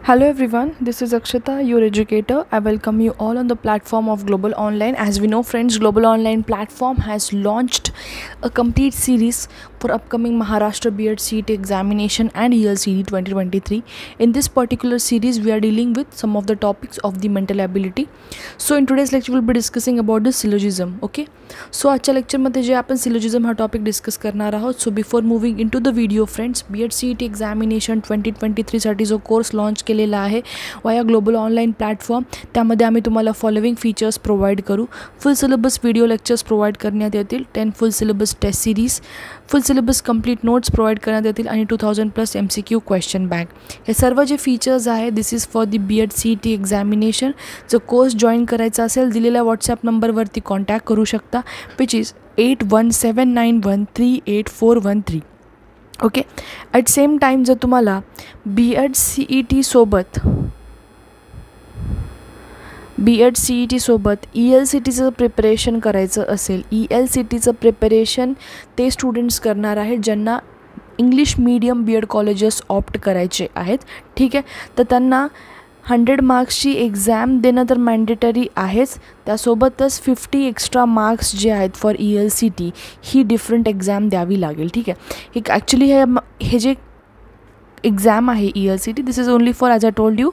Hello everyone, this is Akshata, your educator. I welcome you all on the platform of Global Online. As we know friends, Global Online platform has launched a complete series for upcoming Maharashtra B.Ed CET examination and ELCD 2023. In this particular series, we are dealing with some of the topics of the mental ability. So in today's lecture, we'll be discussing about the syllogism. Okay. So आजच्या लेक्चरमध्ये जे आपण सिलोजिझम हा topic discuss करणार आहोत. So before moving into the video friends, B.Ed CET examination 2023साठी जो course launch केलेला आहे वाया ग्लोबल ऑनलाईन प्लॅटफॉर्म, त्यामध्ये आम्ही तुम्हाला फॉलोइंग फीचर्स प्रोव्हाइड करू. Full syllabus video lectures provide करण्यात येतील, 10 full syllabus test series, full syllabus complete notes provide करण्यात येतील आणि 2000+ MCQ क्वेश्चन बँक. हे सर्व जे फीचर्स आहे this is for the B.Ed CET examination. जो कोर्स जॉईन करायचा असेल दिलेल्या व्हॉट्सॲप नंबरवरती कॉन्टॅक्ट करू शकता, which is 8179138413. Okay. At same time जर तुम्हाला B.Ed CET सोबत ELCTचं प्रिपरेशन करायचं असेल, ELCTचं प्रिपरेशन ते स्टुडंट्स करणार आहेत ज्यांना English medium B.Ed colleges opt करायचे आहेत. ठीक आहे. तर त्यांना 100 मार्क्सची एक्झाम देणं तर मॅन्डेटरी आहेच, त्यासोबतच 50 एक्स्ट्रा मार्क्स जे आहेत for ELCT he different exam द्यावी लागेल. ठीक आहे. ही ॲक्च्युली हे जे एक्झाम आहे ELCT, this is only for as I told you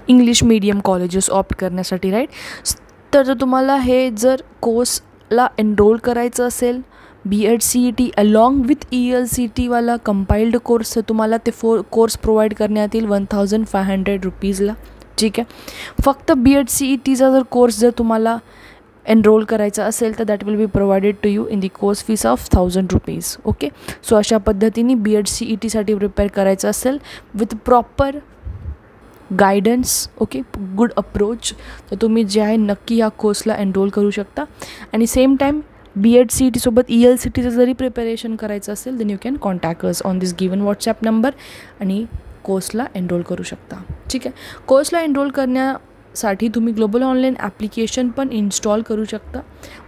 English medium colleges opt करण्यासाठी, राईट. तर जर तुम्हाला हे जर कोर्सला एनरोल करायचं असेल B.Ed CET अलॉंग विथ ELCTवाला कंपाइल्ड कोर्स, तर तुम्हाला ते कोर्स प्रोव्हाइड करण्यात येईल 1500 रुपीजला. ठीक आहे. फक्त B.Ed CETचा जर कोर्स जर तुम्हाला एनरोल करायचा असेल तर that will be provided to you in the course fees of 1000 rupees. Okay. So अशा पद्धतीने B.Ed CETसाठी प्रिपेअर करायचं असेल with proper guidance, okay, good approach, तर तुम्ही जे आहे नक्की या कोर्सला एनरोल करू शकता. आणि सेम टाईम B.Ed CET सोबत ELCTचं जरी प्रिपरेशन करायचं असेल then you can contact us on this given WhatsApp number आणि कोर्सला एनरोल करू शकता. ठीक आहे. कोर्सला एनरोल करण्यासाठी तुम्ही ग्लोबल ऑनलाईन ॲप्लिकेशन पण इन्स्टॉल करू शकता.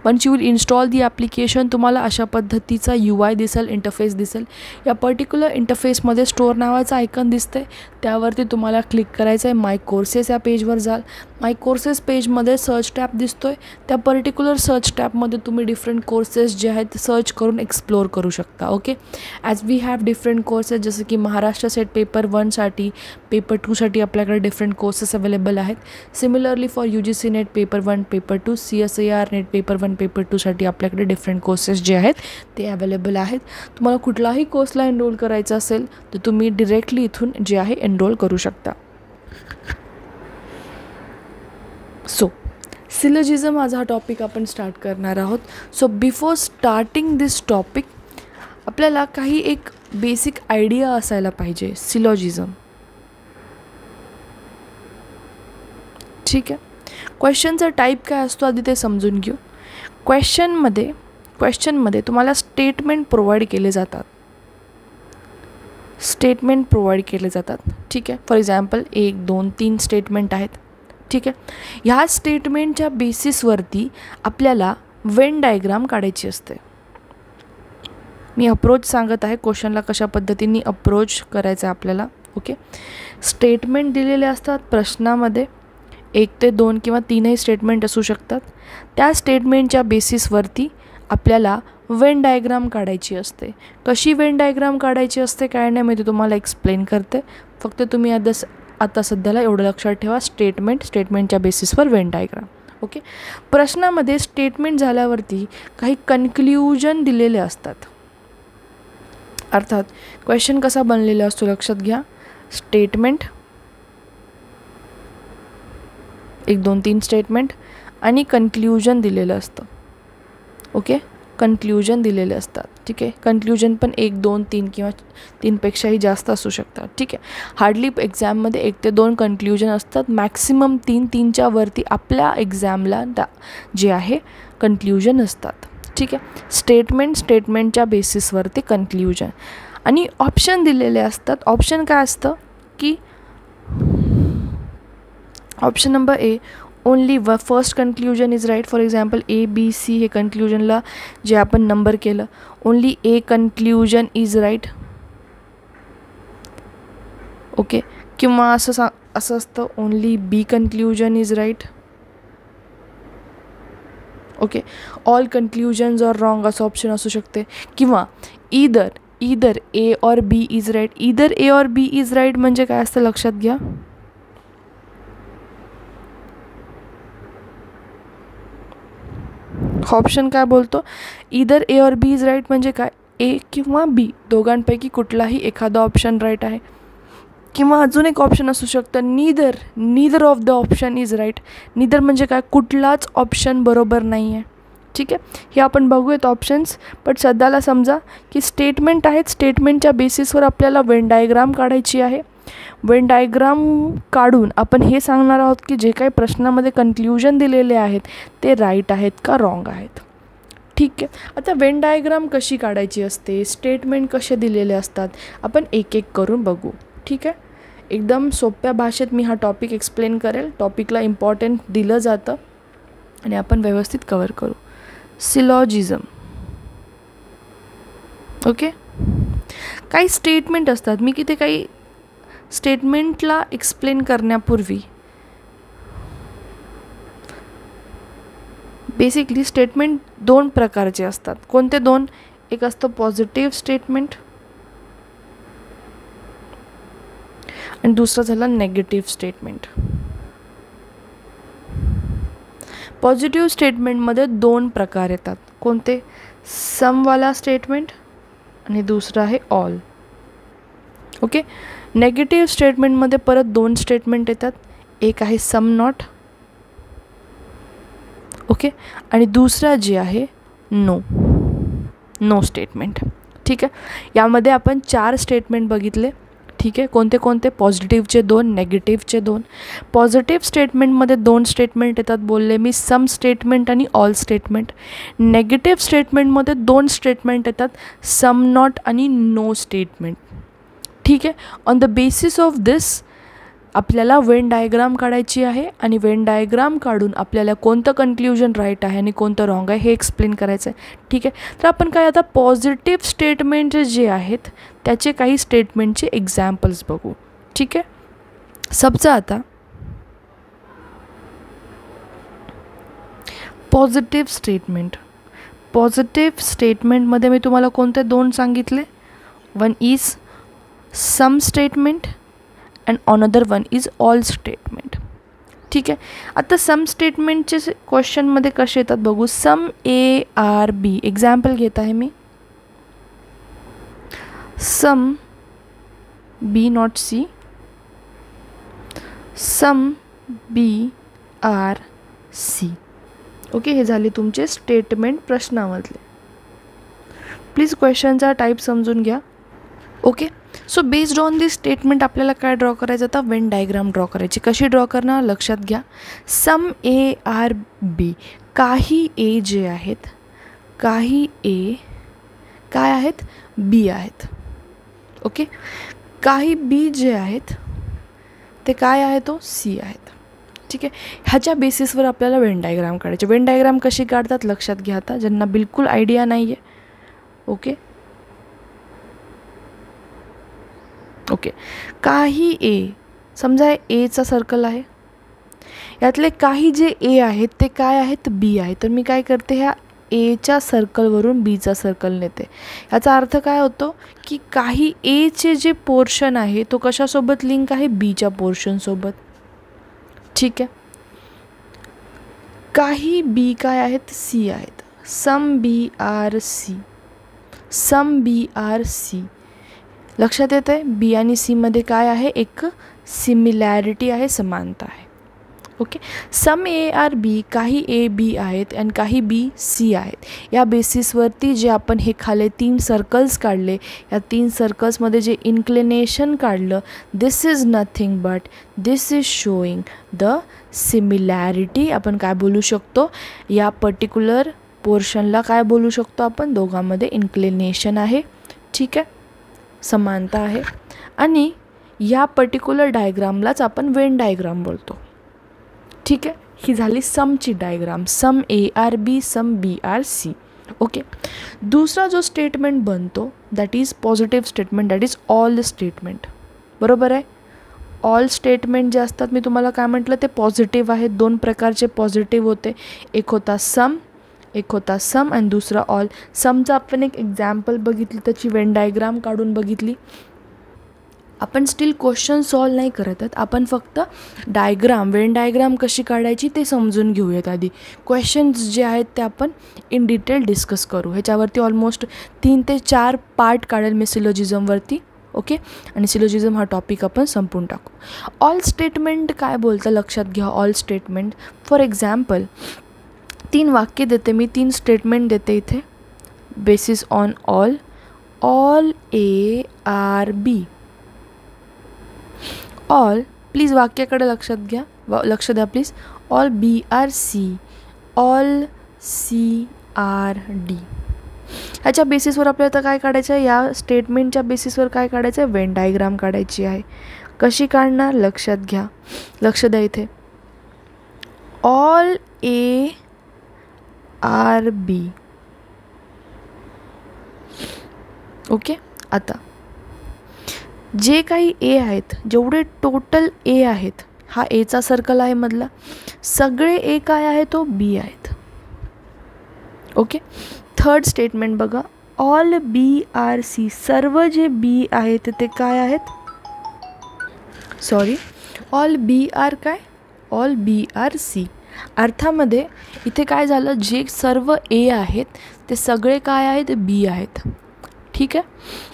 Once you will install the application तुम्हाला अशा पद्धतीचा UI दिसेल, इंटरफेस दिसेल. या पर्टिक्युलर इंटरफेसमध्ये स्टोअर नावाचं आयकन दिसतं आहे, त्यावरती तुम्हाला क्लिक करायचं आहे. माय कोर्सेस या पेजवर जाल. माय कोर्सेस पेजमध्ये सर्च टॅब दिसतो आहे, त्या पर्टिक्युलर सर्च टॅबमध्ये तुम्ही डिफरंट कोर्सेस जे आहेत सर्च करून एक्सप्लोअर करू शकता. Okay. As we have different courses, जसं की महाराष्ट्र सेट पेपर 1साठी, पेपर 2साठी आपल्याकडे डिफरंट कोर्सेस अवेलेबल आहेत. Similarly for UGC NET paper 1, paper 2, CSIR NET paper 1, paper 2साठी आपल्याकडे डिफरंट कोर्सेस जे आहेत ते अवेलेबल आहेत. तुम्हाला कुठलाही कोर्सला एनरोल करायचा असेल तर तुम्ही डिरेक्टली इथून जे आहे एनरोल करू शकता. सो सिलोजिझम आज हा टॉपिक आपण स्टार्ट करणार आहोत. सो बिफोर स्टार्टिंग दिस टॉपिक आपल्याला काही एक बेसिक आयडिया असायला पाहिजे सिलोजिझम. ठीक आहे. क्वेश्चनचा टाईप काय असतो आधी ते समजून घेऊ. क्वेश्चनमध्ये तुम्हाला स्टेटमेंट प्रोव्हाइड केले जातात. ठीक आहे. फॉर एक्झाम्पल 1, 2, 3 स्टेटमेंट आहेत. ठीक आहे. ह्या स्टेटमेंटच्या बेसिसवरती आपल्याला वेन डायग्राम काढायची असते. मी अप्रोच सांगत आहे, क्वेश्चनला कशा पद्धतीने अप्रोच करायचं आहे आपल्याला. ओके. स्टेटमेंट दिलेले असतात प्रश्नामध्ये, 1 ते 2 किंवा 3ही स्टेटमेंट असू शकतात. त्या स्टेटमेंटच्या बेसिसवरती आपल्याला वेन डायग्राम काढायची असते. कशी वेन डायग्राम काढायची असते काय नाही मी ते तुम्हाला एक्सप्लेन करते. फक्त तुम्ही आता सध्याला एवढं लक्षात ठेवा, स्टेटमेंटच्या बेसिसवर वेन डायग्राम. ओके. प्रश्नामध्ये स्टेटमेंट झाल्यावरती काही कन्क्ल्युजन दिलेले असतात. अर्थात क्वेश्चन कसा बनलेला असतो लक्षात घ्या. स्टेटमेंट, 1, 2, 3 स्टेटमेंट आणि कन्क्ल्युजन दिलेलं असतं. ओके. कन्क्ल्युजन दिलेले असतात. ठीक आहे. कन्क्ल्युजन पण 1, 2, 3 किंवा 3पेक्षाही जास्त असू शकतात. ठीक आहे. हार्डली एक्झाममध्ये 1 ते 2 कन्क्ल्युजन असतात. मॅक्सिमम 3च्या वरती आपल्या एक्झामला जे आहे कन्क्ल्युजन असतात. ठीक आहे. स्टेटमेंटच्या बेसिसवरती कन्क्ल्युजन आणि ऑप्शन दिलेले असतात. ऑप्शन काय असतं की option number A, only first conclusion is right. For example ABC हे कन्क्ल्युजनला जे आपण नंबर केलं, only A conclusion is right. Okay. किंवा असं असतं only B conclusion is right. Okay. All conclusions or wrong असं ऑप्शन असू शकते. किंवा either A or B is right. Either A or B is right म्हणजे काय असतं लक्षात घ्या. ऑप्शन काय बोलतो, either A or B is right म्हणजे काय, A किंवा B दोघांपैकी कुठलाही एखादा ऑप्शन राईट आहे. किंवा अजून एक ऑप्शन असू शकतं neither of the option is right. Neither म्हणजे काय, कुठलाच ऑप्शन बरोबर नाही आहे. ठीक आहे. हे आपण बघूयात ऑप्शन्स. बट सध्याला समजा की स्टेटमेंट आहेत, स्टेटमेंटच्या बेसिसवर आपल्याला वेन डायग्राम काढायची आहे. वेन डायग्राम काढून आपण हे सांगणार आहोत की जे काही प्रश्नामध्ये कन्क्ल्युजन दिलेले आहेत ते राईट आहेत का रॉंग आहेत. ठीक आहे. आता वेन डायग्राम कशी काढायची असते, स्टेटमेंट कसे दिलेले असतात, आपण एक एक करून बघू. ठीक आहे. एकदम सोप्या भाषेत मी हा टॉपिक एक्सप्लेन करेल. टॉपिकला इम्पॉर्टंट दिलं जातं आणि आपण व्यवस्थित कवर करू. सिलॉजिझम. ओके. काही स्टेटमेंट असतात, मी किती काही स्टेटमेंटला एक्सप्लेन करण्यापूर्वी बेसिकली स्टेटमेंट दोन प्रकारचे असतात. कोणते दोन, एक असतं पॉझिटिव्ह स्टेटमेंट आणि दुसरं झालं नेगेटिव्ह स्टेटमेंट. पॉझिटिव्ह स्टेटमेंटमध्ये दोन प्रकार येतात. कोणते, समवाला स्टेटमेंट आणि दुसरं आहे ऑल. ओके. नेगेटिव्ह स्टेटमेंटमध्ये परत दोन स्टेटमेंट येतात, एक आहे सम नॉट. ओके. आणि दुसरा जे आहे नो स्टेटमेंट. ठीक आहे. यामध्ये आपण 4 स्टेटमेंट बघितले. ठीक आहे. कोणते कोणते, पॉझिटिव्हचे 2, नेगेटिव्हचे 2. पॉझिटिव्ह स्टेटमेंटमध्ये 2 स्टेटमेंट येतात बोलले मी, सम स्टेटमेंट आणि ऑल स्टेटमेंट. नेगेटिव्ह स्टेटमेंटमध्ये 2 स्टेटमेंट येतात, सम नॉट आणि नो स्टेटमेंट. ठीक आहे. ऑन द बेसिस ऑफ दिस आपल्याला वेन डायग्राम काढायची आहे आणि वेन डायग्राम काढून आपल्याला कोणतं कन्क्ल्युजन राईट आहे आणि कोणतं रॉंग आहे हे एक्सप्लेन करायचं आहे. ठीक आहे. तर आपण काय आता पॉझिटिव्ह स्टेटमेंट जे आहेत त्याचे काही स्टेटमेंटचे एक्झाम्पल्स बघू. ठीक आहे. समजा आता पॉझिटिव्ह स्टेटमेंटमध्ये मी तुम्हाला कोणते 2 सांगितले, one is some statement and another one is all statement. ठीक आहे. आता सम स्टेटमेंटचे क्वेश्चनमध्ये कसे येतात बघू. Some A R B example घेत आहे मी. Some B not C, some B R C. Okay. हे झाले तुमचे स्टेटमेंट प्रश्नामधले. प्लीज क्वेश्चनचा टाईप समजून घ्या. Okay. So based on this statement आपल्याला काय ड्रॉ करायचं, आता वेन डायग्राम ड्रॉ करायची. कशी ड्रॉ करणार लक्षात घ्या. सम A R B, काही A जे आहेत, काही A काय आहेत, B आहेत. ओके. काही B जे आहेत ते काय आहे, तो C आहेत. ठीक आहे. ह्याच्या बेसिसवर आपल्याला वेन डायग्राम काढायचे. वेन डायग्राम कशी काढतात लक्षात घ्या आता, ज्यांना बिलकुल आयडिया नाही आहे. ओके. ओके. काही A, समजा एचा सर्कल आहे, यातले काही जे A आहेत ते काय आहेत, B आहे. तर मी काय करते, ह्या Aच्या सर्कलवरून Bचा सर्कल नेते. याचा अर्थ काय होतो की काही Aचे जे पोर्शन आहे तो कशासोबत लिंक आहे, Bच्या पोर्शनसोबत. ठीक आहे. काही B काय आहेत, C आहेत. सम B R C, some B R C. लक्षात येतं आहे B आणि C मध्ये काय आहे, एक सिमिलॅरिटी आहे, समानता आहे. Okay. Some A R B, काही A B आहेत आणि काही B C आहेत. या बेसिसवरती जे आपण हे खाली 3 सर्कल्स काढले, या 3 सर्कल्समध्ये जे इन्क्लिनेशन काढलं, this is nothing but this is showing the similarity. आपण काय बोलू शकतो, या पर्टिक्युलर पोर्शनला काय बोलू शकतो आपण, दोघांमध्ये इन्क्लिनेशन आहे. ठीक आहे, समानता आहे. आणि या पर्टिक्युलर डायग्रामलाच आपण वेन डायग्राम बोलतो. ठीक आहे. ही झाली समची डायग्राम, सम ARB, सम BRC. ओके. दुसरा जो स्टेटमेंट बनतो that is positive statement, that is all statement. बरोबर आहे. ऑल स्टेटमेंट जे असतात मी तुम्हाला काय म्हटलं ते पॉझिटिव्ह आहेत. दोन प्रकारचे पॉझिटिव्ह होते, एक होता सम आणि दुसरा ऑल. समचा आपण एक एक्झाम्पल बघितली, त्याची वेन डायग्राम काढून बघितली. आपण स्टील क्वेश्चन सॉल्व नाही करत आहेत, आपण फक्त वेन डायग्राम कशी काढायची ते समजून घेऊयात आधी. क्वेश्चन्स जे आहेत ते आपण इन डिटेल डिस्कस करू. ह्याच्यावरती ऑलमोस्ट 3 ते 4 पार्ट काढेल मी सिलोजिझमवरती. ओके. आणि सिलोजिझम हा टॉपिक आपण संपून टाकू. ऑल स्टेटमेंट काय बोलतं लक्षात घ्या. ऑल स्टेटमेंट फॉर एक्झाम्पल 3 वाक्य देते मी, 3 स्टेटमेंट देते इथे. Basis on all ARB. All, please वाक्याकडे लक्षात घ्या, लक्ष द्या please. All BRC, all CRD. ह्याच्या बेसिसवर आपल्याला आता काय काढायचं आहे, या स्टेटमेंटच्या बेसिसवर काय काढायचं आहे, वेन डायग्राम काढायची आहे. कशी काढणार लक्षात घ्या, लक्ष द्या इथे. All ARB. ओके. आता जे काही ए आहेत, जेवढे टोटल ए आहेत, हा एचा सर्कल आहे मधला, सगळे ए काय आहे तो बी आहेत. ओके. थर्ड स्टेटमेंट बघा, ऑल BRC. सर्व जे बी आहेत ते काय आहेत, सॉरी, ऑल BR काय, ऑल BRC. अर्थामध्ये इथे काय झालं, जे सर्व ए आहेत ते सगळे काय आहेत, बी आहेत. ठीक आहे.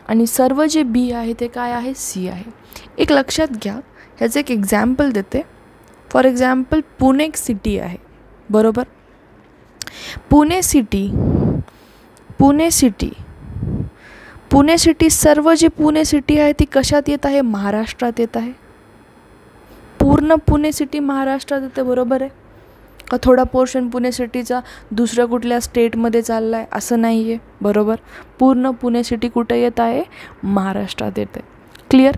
आणि सर्व जे बी आहे ते काय आहे, सी आहे. एक लक्षात घ्या, ह्याचं एक एक्झाम्पल देते. फॉर एक्झाम्पल पुणे एक सिटी आहे. बरोबर. पुणे सिटी सर्व जे पुणे सिटी आहे ती कशात येत आहे, महाराष्ट्रात येत आहे. पूर्ण पुणे सिटी महाराष्ट्रात येते. बरोबर आहे का. थोडा पोर्शन पुणे सिटीचा दुसऱ्या कुठल्या स्टेटमध्ये चालला आहे असं नाही आहे. बरोबर. पूर्ण पुणे सिटी कुठे येत आहे, महाराष्ट्रात येते. क्लिअर.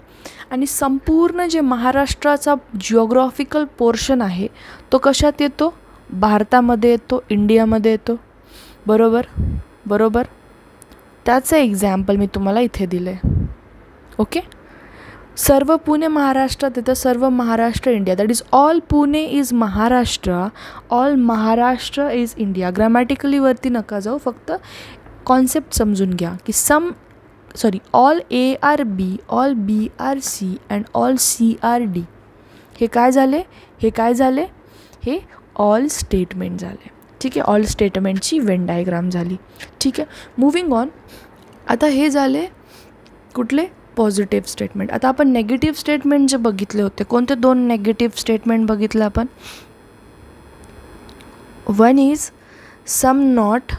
आणि संपूर्ण जे महाराष्ट्राचा जिओग्राफिकल पोर्शन आहे तो कशात येतो, भारतामध्ये येतो, इंडियामध्ये येतो. बरोबर. त्याचं एक्झाम्पल मी तुम्हाला इथे दिलं आहे. ओके. सर्व पुणे महाराष्ट्रात येतं, सर्व Maharashtra India. That is all Pune is Maharashtra, all Maharashtra is India. Grammatically वरती नका जाऊ, फक्त कॉन्सेप्ट समजून घ्या की all ARB, all BRC and all CRD हे काय झाले, हे ऑल स्टेटमेंट झाले. ठीक आहे. ऑल स्टेटमेंटची वेन डायग्राम झाली. ठीक आहे. Moving on. आता हे झाले कुठले, पॉझिटिव्ह स्टेटमेंट. आता आपण नेगेटिव्ह स्टेटमेंट जे बघितले होते, कोणते 2 नेगेटिव्ह स्टेटमेंट बघितलं आपण. One is some not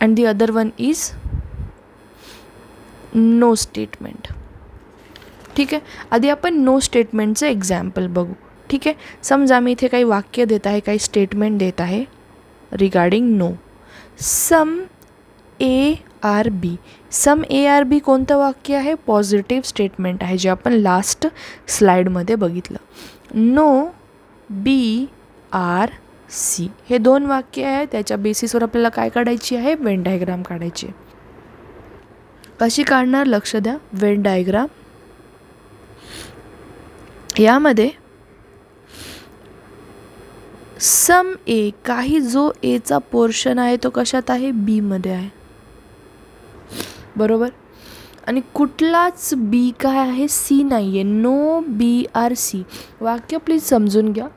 and the other one is no statement. ठीक आहे. आधी आपण नो स्टेटमेंटचं एक्झाम्पल बघू. ठीक आहे. समजा मी इथे काही वाक्य देत आहे, काही स्टेटमेंट देत आहे रिगार्डिंग नो. सम ARB. सम ARB कोणतं वाक्य आहे, पॉझिटिव्ह स्टेटमेंट आहे, जे आपण लास्ट स्लाइडमध्ये बघितलं. नो BRC हे 2 वाक्य आहे. त्याच्या बेसिसवर आपल्याला काय काढायची आहे, वेन डायग्राम काढायची. कशी काढणार लक्ष द्या. वेन डायग्राम, यामध्ये सम ए, काही जो एचा पोर्शन आहे तो कशात आहे, बी मध्ये आहे. बरोबर. आणि कुठलाच बी काय आहे, सी नाही आहे. No BRC. वाक्य प्लीज समजून घ्या.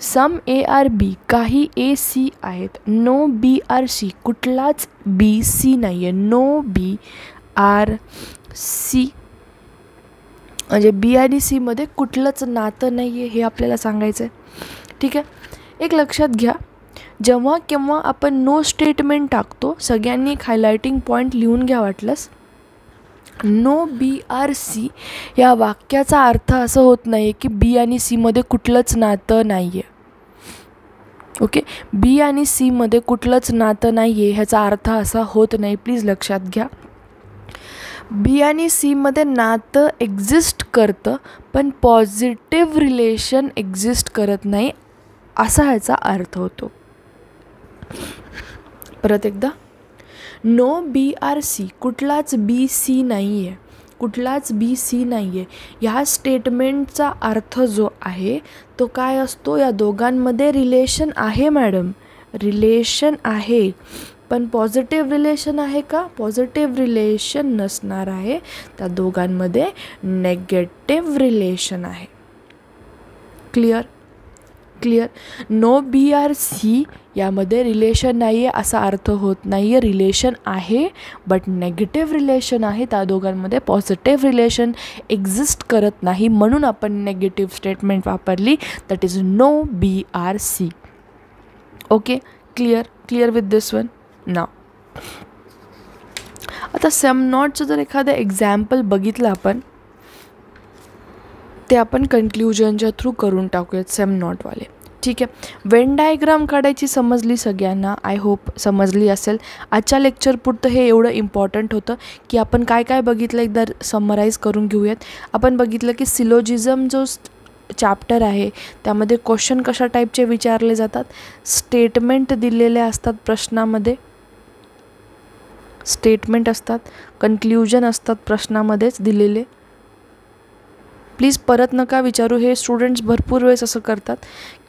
सम ARB, काही AC आहेत. नो BRC, कुठलाच BC नाही आहे. नो BRC म्हणजे बी आणि सी मध्ये कुठलंच नातं नाही आहे, हे आपल्याला सांगायचं आहे. ठीक आहे. एक लक्षात घ्या, जेव्हा केव्हा आपण नो स्टेटमेंट टाकतो, सगळ्यांनी एक हायलायटिंग पॉईंट लिहून घ्या वाटलंस. नो BRC या वाक्याचा अर्थ असं होत नाही की बी आणि सी मध्ये कुठलंच नातं नाही आहे. ओके. बी आणि सी मध्ये कुठलंच नातं नाही आहे ह्याचा अर्थ असा होत नाही. प्लीज लक्षात घ्या. बी आणि सीमध्ये नातं एक्झिस्ट करतं पण पॉझिटिव्ह रिलेशन एक्झिस्ट करत नाही, असा ह्याचा अर्थ होतो. परत एकदा, नो BRC, कुठलाच BC नाही आहे, कुठलाच BC नाही आहे. ह्या स्टेटमेंटचा अर्थ जो आहे तो काय असतो, या दोघांमध्ये रिलेशन आहे मॅडम, रिलेशन आहे, पण पॉझिटिव्ह रिलेशन आहे का, पॉझिटिव्ह रिलेशन नसणार आहे, त्या दोघांमध्ये नेगेटिव्ह रिलेशन आहे. Clear clear. नो BRC यामध्ये रिलेशन नाही आहे असा अर्थ होत नाही आहे, रिलेशन आहे बट नेगेटिव्ह रिलेशन आहे, त्या दोघांमध्ये पॉझिटिव्ह रिलेशन एक्झिस्ट करत नाही, म्हणून आपण नेगेटिव्ह स्टेटमेंट वापरली, that is no BRC. Okay, clear clear with this one. नाव आता सम नॉटचं जर एखादं एक्झाम्पल बघितलं आपण, ते आपण कन्क्ल्युजनच्या थ्रू करून टाकूयात सम नॉटवाले. ठीक आहे, वेन डायग्राम काढायची समजली सगळ्यांना, आय होप समजली असेल. आजच्या लेक्चर पुरतं हे एवढं इम्पॉर्टंट होतं की आपण काय काय बघितलं एकदा समराईज करून घेऊयात. आपण बघितलं की सिलोजिझम जो चॅप्टर आहे त्यामध्ये क्वेश्चन कशा टाईपचे विचारले जातात, स्टेटमेंट दिलेले असतात प्रश्नामध्ये, स्टेटमेंट असतात, कन्क्ल्युजन असतात प्रश्नामध्येच दिलेले. प्लीज परत नका विचारू, हे स्टुडंट्स भरपूर वेळेस असं करतात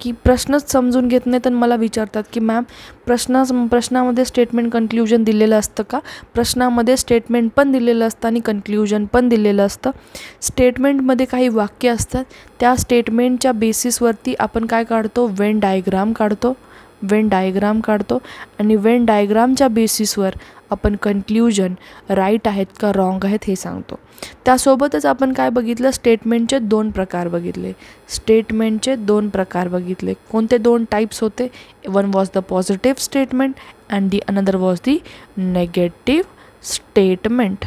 की प्रश्नच समजून घेत नाहीत आणि मला विचारतात की मॅम प्रश्नामध्ये स्टेटमेंट कन्क्ल्युजन दिलेलं असतं का. प्रश्नामध्ये स्टेटमेंट पण दिलेलं असतं आणि कन्क्ल्युजन पण दिलेलं असतं. स्टेटमेंटमध्ये काही वाक्य असतात, त्या स्टेटमेंटच्या बेसिसवरती आपण काय काढतो, वेन डायग्राम काढतो, वेन डायग्राम काढतो आणि वेन डायग्रामच्या बेसिसवर आपण कन्क्ल्युजन राईट आहेत का रॉंग आहेत हे सांगतो. त्यासोबतच आपण काय बघितलं, स्टेटमेंटचे दोन प्रकार बघितले, स्टेटमेंटचे दोन प्रकार बघितले. कोणते दोन टाईप्स होते, one was the positive statement and the another was the negative statement.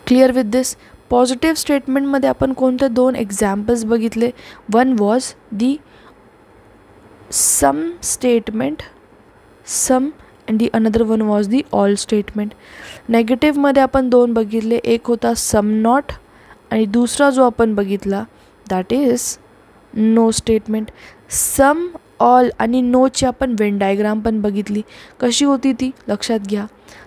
Clear with this. Positive स्टेटमेंटमध्ये आपण कोणते दोन एक्झाम्पल्स बघितले, one was the some statement, some and the another one was the all statement. नेगेटिव्हमध्ये आपण दोन बघितले, एक होता सम नॉट आणि दुसरा जो आपण बघितला that is no statement. Some, all आणि नोची आपण वेन डायग्राम पण बघितली. कशी होती ती लक्षात घ्या.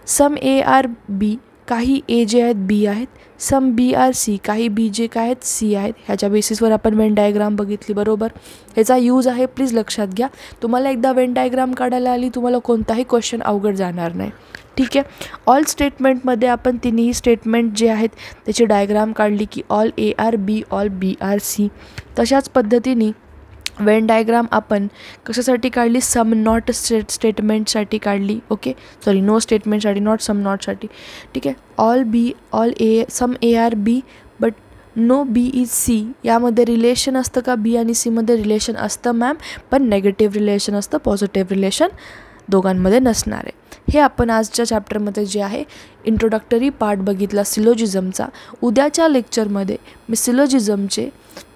सम ARB, काही A जे आहेत B आहेत, सम BRC, काही B जे काय आहेत C आहेत, ह्याच्या बेसिसवर आपण वेन डायग्राम बघितली. बरोबर, ह्याचा यूज आहे, प्लीज लक्षात घ्या. तुम्हाला एकदा वेन डायग्राम काढायला आली तुम्हाला कोणताही क्वेश्चन अवघड जाणार नाही. ठीक आहे. ऑल स्टेटमेंटमध्ये आपण तिन्ही स्टेटमेंट जे आहेत त्याची डायग्राम काढली की ऑल ARB, ऑल BRC. तशाच पद्धतीने वेन डायग्राम आपण कशासाठी काढली, सम नॉट स्टेटमेंटसाठी काढली. ओके, सॉरी, नो स्टेटमेंटसाठी, नॉट सम नॉटसाठी. ठीक आहे. Some ARB but no BEC, यामध्ये रिलेशन असतं का, बी आणि सीमध्ये रिलेशन असतं मॅम, पण नेगेटिव्ह रिलेशन असतं, पॉझिटिव्ह रिलेशन दोघांमध्ये नसणार आहे. हे आपण आजच्या चॅप्टरमध्ये जे आहे इंट्रोडक्टरी पार्ट बघितला सिलोजिझमचा. उद्याच्या लेक्चरमध्ये मी सिलोजिझमचे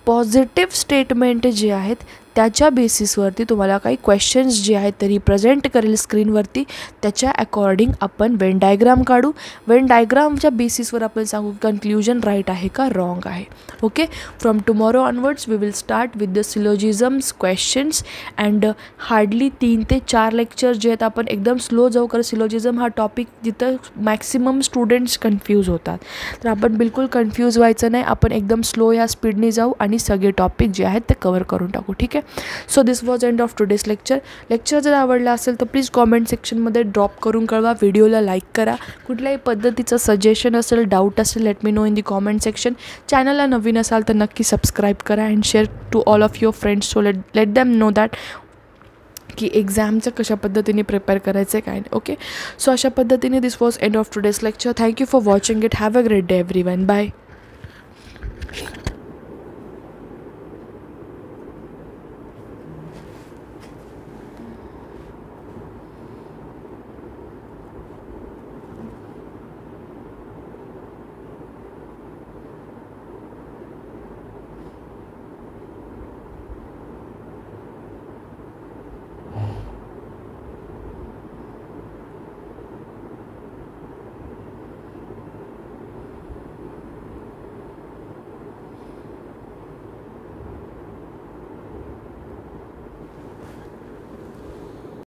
पॉझिटिव्ह स्टेटमेंट जे आहेत त्याच्या बेसिसवरती तुम्हाला काही क्वेश्चन्स जे आहेत ते रिप्रेझेंट करेल स्क्रीनवरती, त्याच्या अकॉर्डिंग आपण वेन डायग्राम काढू. वेन डायग्रामच्या बेसिसवर आपण सांगू कन्क्ल्युजन राईट आहे का रॉंग आहे. Okay, from tomorrow onwards we will start with the syllogisms questions and hardly 3 ते 4 लेक्चर जे आहेत आपण एकदम स्लो जाऊ, कारण सिलोजिझम हा टॉपिक जिथं मॅक्सिमम स्टुडंट्स कन्फ्यूज होतात. तर आपण बिलकुल कन्फ्यूज व्हायचं नाही, आपण एकदम स्लो या स्पीडने जाऊ आणि सगळे टॉपिक जे आहेत ते कवर करून टाकू. ठीक आहे. So this was end of today's lecture. Lecture जर आवडला असेल तर प्लीज कॉमेंट सेक्शनमध्ये ड्रॉप करून कळवा. व्हिडिओला लाईक करा. कुठल्याही पद्धतीचं सजेशन असेल, डाऊट असेल, let me know in the comment section. चॅनलला नवीन असाल तर नक्की सबस्क्राईब करा and share to all of your friends, so let them know that की एक्झामचं कशा पद्धतीने प्रिपेअर करायचं आहे काय नाही. ओके, सो अशा पद्धतीने this was end of today's lecture. Thank you for watching it. Have a great day everyone. Bye.